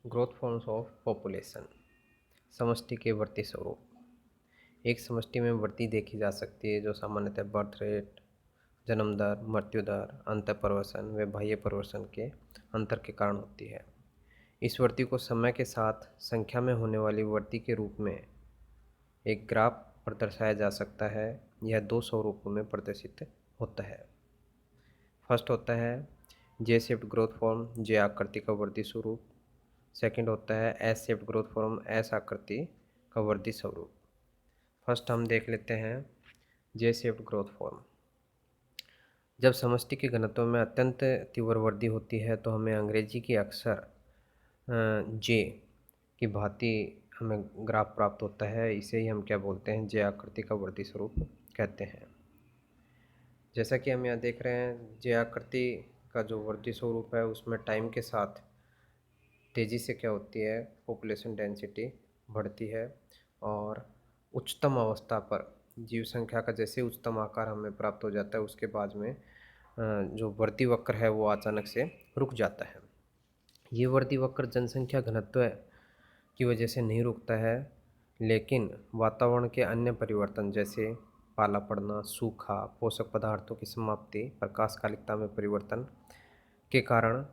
Growth forms of population. समष्टि के बढ़ती स्वरूप। एक समष्टि में वृद्धि देखी जा सकती है जो सामान्यतः बर्थ रेट, जन्म दर, मृत्यु दर, अंतःप्रवसन व बाह्य प्रवसन के अंतर के कारण होती है। इस वृद्धि को समय के साथ संख्या में होने वाली वृद्धि के रूप में एक ग्राफ पर दर्शाया जा सकता है। यह दो स्वरूपों में प्रदर्शित होता है। फर्स्ट होता है जे शेप्ड ग्रोथ फॉर्म, जे आकृति का वृद्धि स्वरूप। सेकंड होता है S shaped growth form, S आकृति का वृद्धि स्वरूप। फर्स्ट हम देख लेते हैं जे शेप्ड ग्रोथ फॉर्म। जब समष्टि के घनत्व में अत्यंत तीव्र वृद्धि होती है तो हमें अंग्रेजी के अक्षर जे की भांति हमें ग्राफ प्राप्त होता है। इसे ही हम क्या बोलते हैं, जे आकृति का वृद्धि स्वरूप कहते हैं। जैसा कि हम यहाँ देख रहे हैं, जे आकृति का जो वृद्धि स्वरूप है उसमें टाइम के साथ तेज़ी से क्या होती है, पॉपुलेशन डेंसिटी बढ़ती है और उच्चतम अवस्था पर जीव संख्या का जैसे उच्चतम आकार हमें प्राप्त हो जाता है उसके बाद में जो वृद्धि वक्र है वो अचानक से रुक जाता है। ये वृद्धि वक्र जनसंख्या घनत्व की वजह से नहीं रुकता है, लेकिन वातावरण के अन्य परिवर्तन जैसे पाला पड़ना, सूखा, पोषक पदार्थों की समाप्ति, प्रकाशकालिकता में परिवर्तन के कारण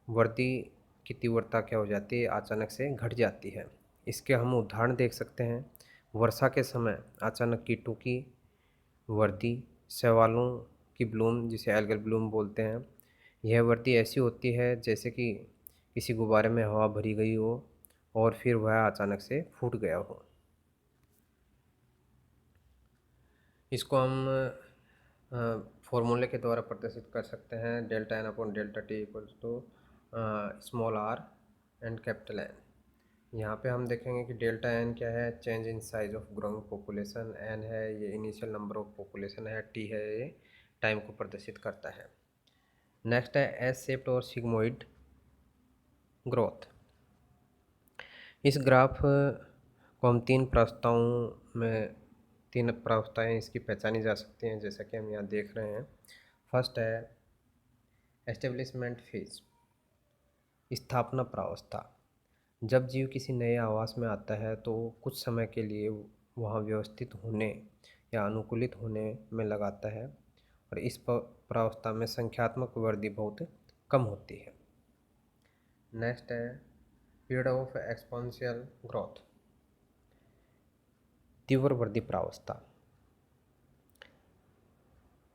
वृद्धि की तीव्रता क्या हो जाती है, अचानक से घट जाती है। इसके हम उदाहरण देख सकते हैं। वर्षा के समय अचानक कीटों की वृद्धि, शैवालों की ब्लूम जिसे एल्गल ब्लूम बोलते हैं, यह वृद्धि ऐसी होती है जैसे कि किसी गुब्बारे में हवा भरी गई हो और फिर वह अचानक से फूट गया हो। इसको हम फॉर्मूले के द्वारा प्रदर्शित कर सकते हैं। Delta N upon delta T equals to small R and capital N. यहाँ पे हम देखेंगे कि डेल्टा एन क्या है, change in size of growing population. N है ये इनिशियल नंबर ऑफ पॉपुलेशन है, टी है ये टाइम को प्रदर्शित करता है। नेक्स्ट है एस शेप्ड और सिग्मोइड ग्रोथ। इस ग्राफ को हम तीन प्रावस्थाएं इसकी पहचानी जा सकती हैं, जैसा कि हम यहाँ देख रहे हैं। फर्स्ट है एस्टेब्लिशमेंट फेज, स्थापना प्रावस्था। जब जीव किसी नए आवास में आता है तो कुछ समय के लिए वहाँ व्यवस्थित होने या अनुकूलित होने में लगाता है और इस प्रावस्था में संख्यात्मक वृद्धि बहुत कम होती है। नेक्स्ट है पीरियड ऑफ एक्सपोनेंशियल ग्रोथ, तीव्र वृद्धि प्रावस्था।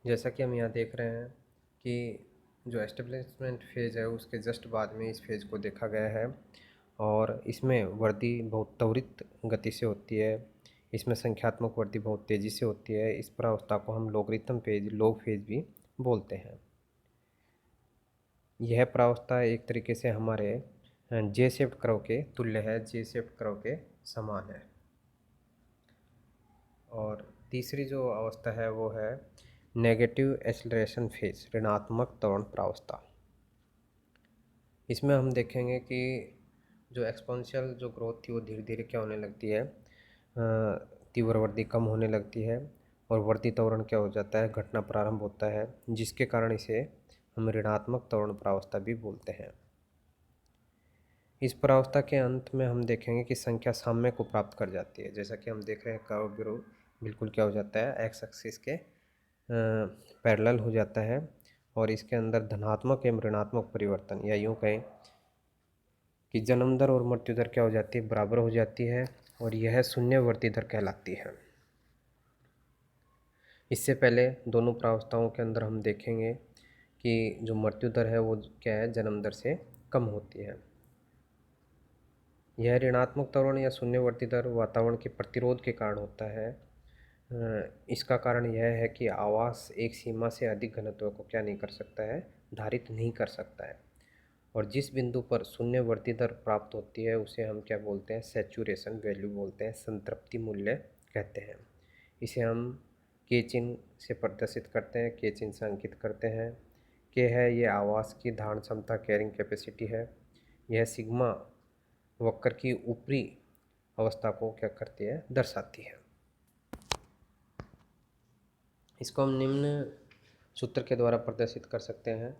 जैसा कि हम यहाँ देख रहे हैं कि जो एस्टेब्लिशमेंट फेज है उसके जस्ट बाद में इस फेज को देखा गया है और इसमें वृद्धि बहुत त्वरित गति से होती है। इसमें संख्यात्मक वृद्धि बहुत तेज़ी से होती है। इस प्रावस्था को हम लॉगरिथम फेज, लॉग फेज भी बोलते हैं। यह प्रावस्था एक तरीके से हमारे जे शेप्ड कर्व के तुल्य है, जे शेप्ड कर्व के समान है। और तीसरी जो अवस्था है वो है नेगेटिव एक्सेलरेशन फेज, ऋणात्मक त्वरण प्रावस्था। इसमें हम देखेंगे कि जो एक्सपोनेंशियल जो ग्रोथ थी वो धीरे धीरे क्या होने लगती है, तीव्र वृद्धि कम होने लगती है और वृद्धि त्वरण क्या हो जाता है, घटना प्रारंभ होता है, जिसके कारण इसे हम ऋणात्मक त्वरण प्रावस्था भी बोलते हैं। इस प्रावस्था के अंत में हम देखेंगे कि संख्या साम्य को प्राप्त कर जाती है। जैसा कि हम देख रहे हैं कर्व बिल्कुल क्या हो जाता है, एक्स एक्सिस के पैरेलल हो जाता है और इसके अंदर धनात्मक एवं ऋणात्मक परिवर्तन, या यूँ कहें कि जन्म दर और मृत्यु दर क्या हो जाती है, बराबर हो जाती है और यह शून्य वृद्धि दर कहलाती है। इससे पहले दोनों प्रावस्थाओं के अंदर हम देखेंगे कि जो मृत्यु दर है वो क्या है, जन्म दर से कम होती है। यह ऋणात्मक त्वरण या शून्य वृद्धि दर वातावरण के प्रतिरोध के कारण होता है। इसका कारण यह है कि आवास एक सीमा से अधिक घनत्व को क्या नहीं कर सकता है, धारित नहीं कर सकता है और जिस बिंदु पर शून्य वृद्धि दर प्राप्त होती है उसे हम क्या बोलते हैं, सैचुरेशन वैल्यू बोलते हैं, संतृप्ति मूल्य कहते हैं। इसे हम के चिन्ह से प्रदर्शित करते हैं, के चिन्ह से अंकित करते हैं। के है ये आवास की धारण क्षमता, कैरिंग कैपेसिटी है। यह सिग्मा वक्र की ऊपरी अवस्था को क्या करती है, दर्शाती है। इसको हम निम्न सूत्र के द्वारा प्रदर्शित कर सकते हैं।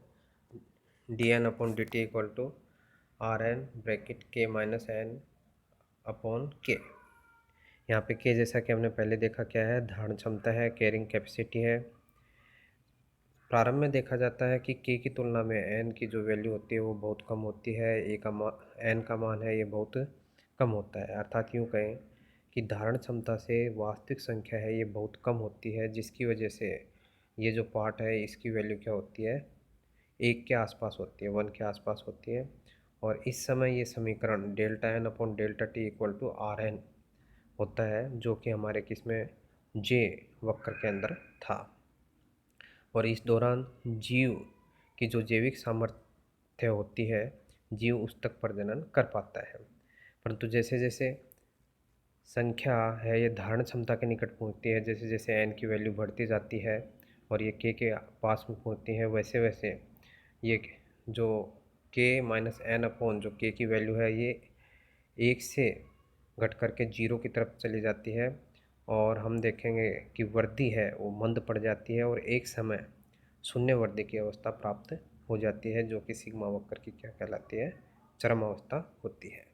D N upon D T equal to R N bracket K minus N upon K. यहाँ पे के जैसा कि हमने पहले देखा क्या है, धारण क्षमता है, कैरिंग कैपेसिटी है। प्रारंभ में देखा जाता है कि के की तुलना में एन की जो वैल्यू होती है वो बहुत कम होती है, एन का मान है ये बहुत कम होता है। अर्थात यूँ कहें कि धारण क्षमता से वास्तविक संख्या है ये बहुत कम होती है, जिसकी वजह से ये जो पार्ट है इसकी वैल्यू क्या होती है, 1 के आसपास होती है, 1 के आसपास होती है। और इस समय ये समीकरण delta N upon delta T equal to R N होता है, जो कि हमारे किसमें जे वक्र के अंदर था। और इस दौरान जीव की जो जैविक सामर्थ्य होती है, जीव उस तक प्रजनन कर पाता है। परंतु जैसे जैसे संख्या है ये धारण क्षमता के निकट पहुंचती है, जैसे जैसे एन की वैल्यू बढ़ती जाती है और ये के पास में पहुंचती है, वैसे वैसे ये जो के माइनस एन अपॉन जो के की वैल्यू है ये 1 से घट करके 0 की तरफ चली जाती है। और हम देखेंगे कि वृद्धि है वो मंद पड़ जाती है और एक समय शून्य वृद्धि की अवस्था प्राप्त हो जाती है, जो कि सिग्मा वक्र की क्या कहलाती है, चरम अवस्था होती है।